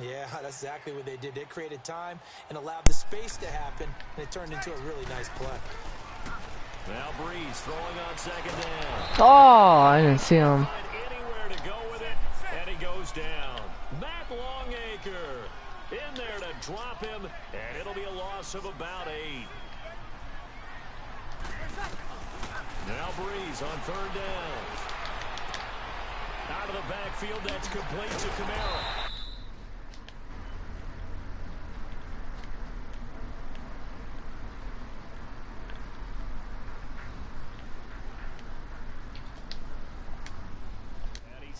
Yeah, that's exactly what they did. They created time and allowed the space to happen, and it turned into a really nice play. Now Breeze throwing on second down. Oh, I didn't see him. Anywhere to go with it, and he goes down. Matt Longacre in there to drop him, and it'll be a loss of about 8. Now Breeze on third down. Out of the backfield, that's complete to Kamara.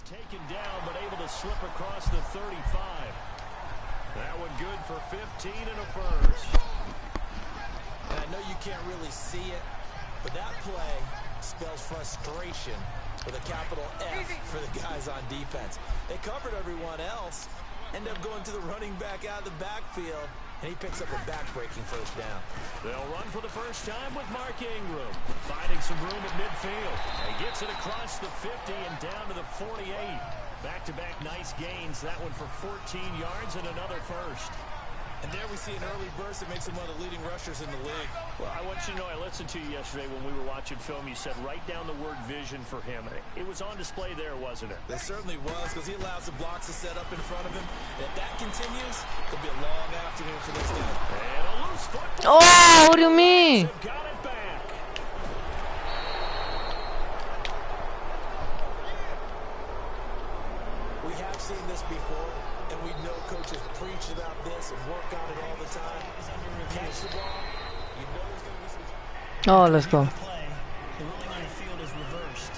Taken down, but able to slip across the 35. That one good for 15 and a first. And I know you can't really see it, but that play spells frustration with a capital F for the guys on defense. They covered everyone else, end up going to the running back out of the backfield, and he picks up a back-breaking first down. They'll run for the first time with Mark Ingram, finding some room at midfield. He gets it across the 50 and down to the 48. Back-to-back nice gains. That one for 14 yards and another first. And there we see an early burst that makes him one of the leading rushers in the league. Well, I want you to know, I listened to you yesterday when we were watching film. You said write down the word vision for him. It was on display there, wasn't it? It certainly was, because he allows the blocks to set up in front of him. And if that continues, it'll be a long afternoon for this guy. And a loose football. Oh, what do you mean? Got it back. We have seen this before, and we know coaches preach about this and work on it all the time. Catch the ball, you know there's going to be some... Oh, let's go. The ruling on the field is reversed.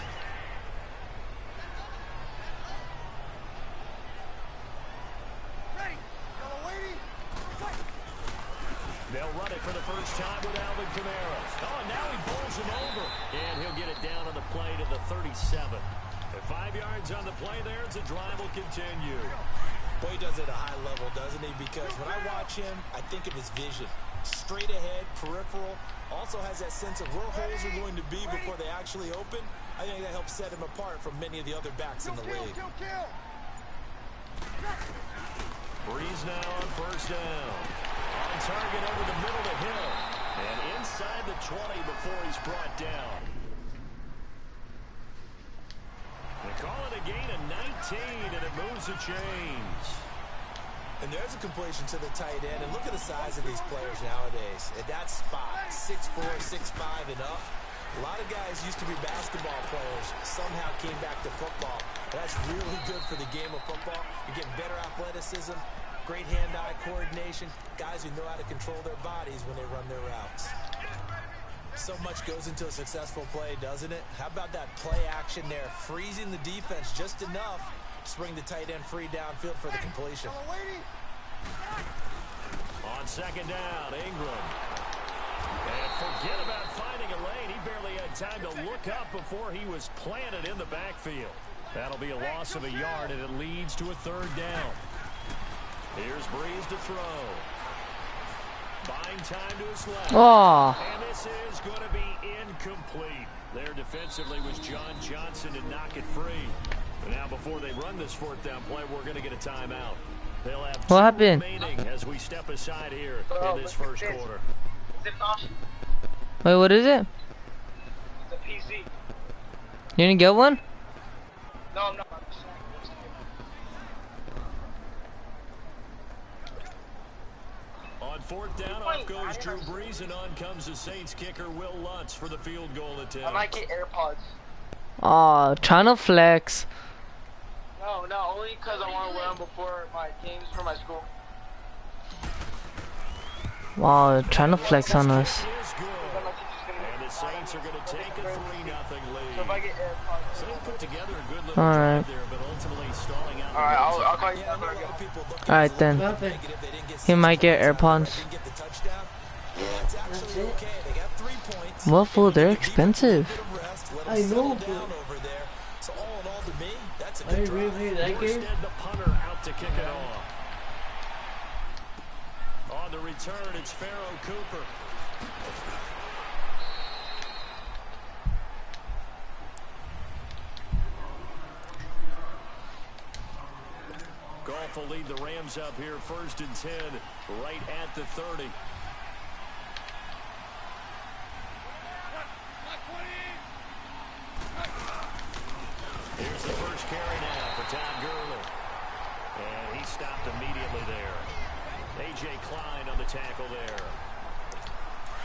They'll run it for the first time with Alvin Kamara. Oh, and now he bowls him over. And he'll get it down on the play to the 37. At 5 yards on the play there, the drive will continue. Boy, he does it at a high level, doesn't he? Because when I watch him, I think of his vision. Straight ahead, peripheral. Also has that sense of where holes are going to be before they actually open. I think that helps set him apart from many of the other backs in the league. Breeze now on first down. On target over the middle to Hill. And inside the 20 before he's brought down. They call it a gain of 19, and it moves the chains. And there's a completion to the tight end. And look at the size of these players nowadays. At that spot, 6'4", 6'5", and up. A lot of guys used to be basketball players, somehow came back to football. That's really good for the game of football. You're getting better athleticism, great hand-eye coordination, guys who know how to control their bodies when they run their routes. So much goes into a successful play, doesn't it? How about that play action there, freezing the defense just enough to bring the tight end free downfield for the completion. On second down, Ingram. And forget about finding a lane. He barely had time to look up before he was planted in the backfield. That'll be a loss of a yard, and it leads to a third down. Here's Breeze to throw. Buying time to his left. Oh. And this is going to be incomplete. There defensively was John Johnson to knock it free. But now before they run this fourth down play, we're going to get a timeout. They'll have what happened? Remaining as we step aside here in this first quarter. Wait, what is it? It's a PC. You didn't get one? No, I'm not. On fourth down, off goes Drew Brees, and on comes the Saints kicker Will Lutz for the field goal attempt. I might get AirPods. Oh, trying to flex. No, only because I want to wear them before my games for my school. Wow, trying to flex on us. And the Saints are going to take a 3-0 lead. So if I get AirPods. So they put together a good little Alright. drive there, but ultimately stalling out. Alright, I'll call you after I go. Alright then. He might get AirPods. Well, fool, they're expensive. I know, but I really like it. The punter out to kick it off. On the return, it's Pharaoh Cooper. Goal will lead the Rams up here 1st and 10 right at the 30. Here's the first carry now for Todd Gurley. And he stopped immediately there. A.J. Klein on the tackle there.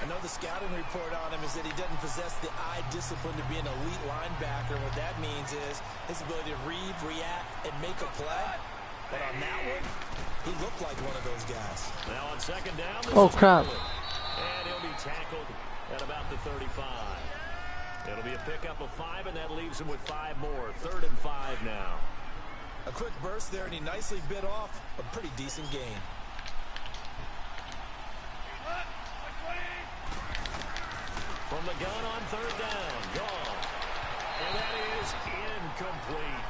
I know the scouting report on him is that he doesn't possess the eye discipline to be an elite linebacker. What that means is his ability to read, react, and make a play. But on that one, he looked like one of those guys. Now on 2nd down, this Oh, is crap. Gurley. And he'll be tackled at about the 35. It'll be a pickup of 5, and that leaves him with 5 more. 3rd and 5 now. A quick burst there, and he nicely bit off a pretty decent gain. From the gun on 3rd down, gone. And that is incomplete.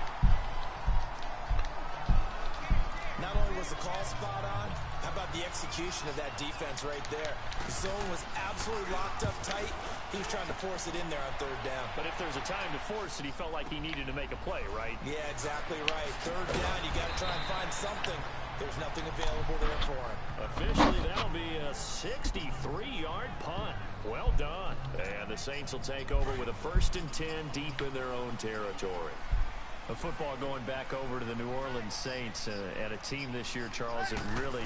Not only was the call spot on, how about the execution of that defense right there? The zone was absolutely locked up tight. He was trying to force it in there on 3rd down. But if there's a time to force it, he felt like he needed to make a play, right? Yeah, exactly right. 3rd down, you got to try and find something. There's nothing available there for him. Officially, that'll be a 63-yard punt. Well done. And the Saints will take over with a 1st and 10 deep in their own territory. The football going back over to the New Orleans Saints, and a team this year, Charles, that really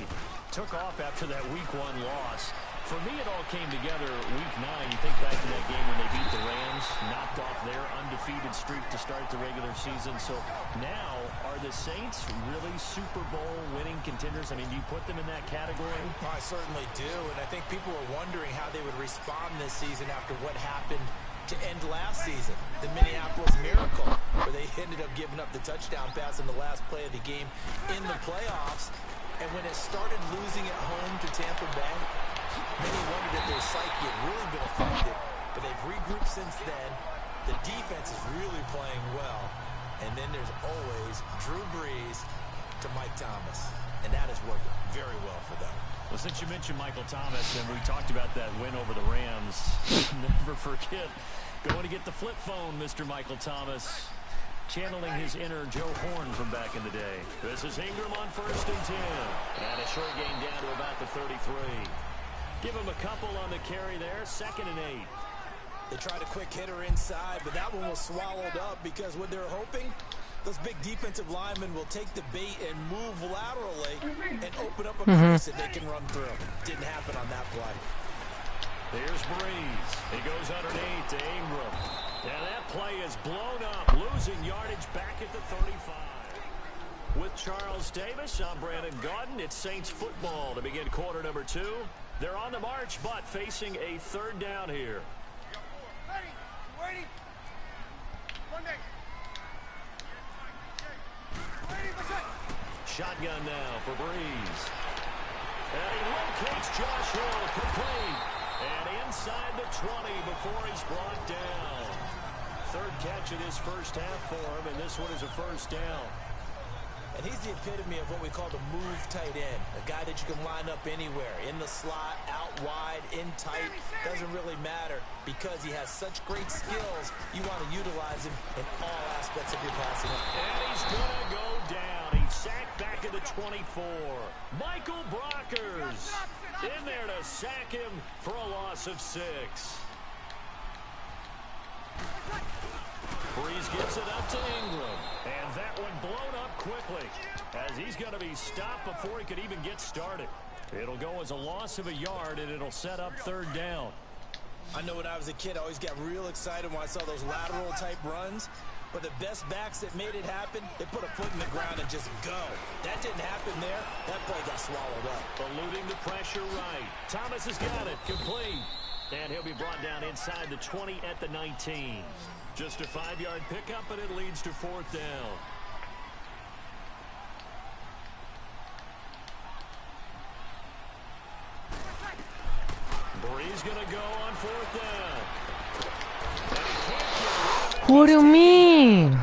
took off after that Week 1 loss. For me, it all came together Week 9. You think back to that game when they beat the Rams, knocked off their undefeated streak to start the regular season. So now, are the Saints really Super Bowl winning contenders? I mean, do you put them in that category? Oh, I certainly do, and I think people were wondering how they would respond this season after what happened to end last season, the Minneapolis Miracle, where they ended up giving up the touchdown pass in the last play of the game in the playoffs. And when it started losing at home to Tampa Bay, many wondered if their psyche had really been affected, but they've regrouped since then. The defense is really playing well, and then there's always Drew Brees to Mike Thomas, and that has worked very well for them. Well, since you mentioned Michael Thomas, and we talked about that win over the Rams, never forget going to get the flip phone, Mr. Michael Thomas, channeling his inner Joe Horn from back in the day. This is Ingram on 1st and 10, and a short gain down to about the 33. Give him a couple on the carry there, 2nd and 8. They tried a quick hitter inside, but that one was swallowed up because what they're hoping, those big defensive linemen will take the bait and move laterally and open up a crease that they can run through. Didn't happen on that play. Here's Breeze. He goes underneath to Ingram. And that play is blown up, losing yardage back at the 35. With Charles Davis, I'm Brandon Gaudin. It's Saints football to begin quarter number 2. They're on the march, but facing a 3rd down here. Shotgun now for Breeze. And he locates Josh Hill complete. And inside the 20 before he's brought down. 3rd catch of this first half for him, and this one is a 1st down. And he's the epitome of what we call the move tight end. A guy that you can line up anywhere. In the slot, out wide, in tight. Doesn't really matter because he has such great skills. You want to utilize him in all aspects of your passing. And he's going to go down. He's sacked back at the 24. Michael Brockers in there to sack him for a loss of 6. Breeze gets it up to Ingram. And that one blown up quickly as he's going to be stopped before he could even get started. It'll go as a loss of a yard, and it'll set up 3rd down. I know when I was a kid, I always got real excited when I saw those lateral type runs. But the best backs that made it happen, they put a foot in the ground and just go. That didn't happen there. That play got swallowed up. Eluding the pressure right. Thomas has got it. Complete. And he'll be brought down inside the 20 at the 19. Just a 5-yard pickup, and it leads to 4th down. Breeze going to go on 4th down. What do you mean?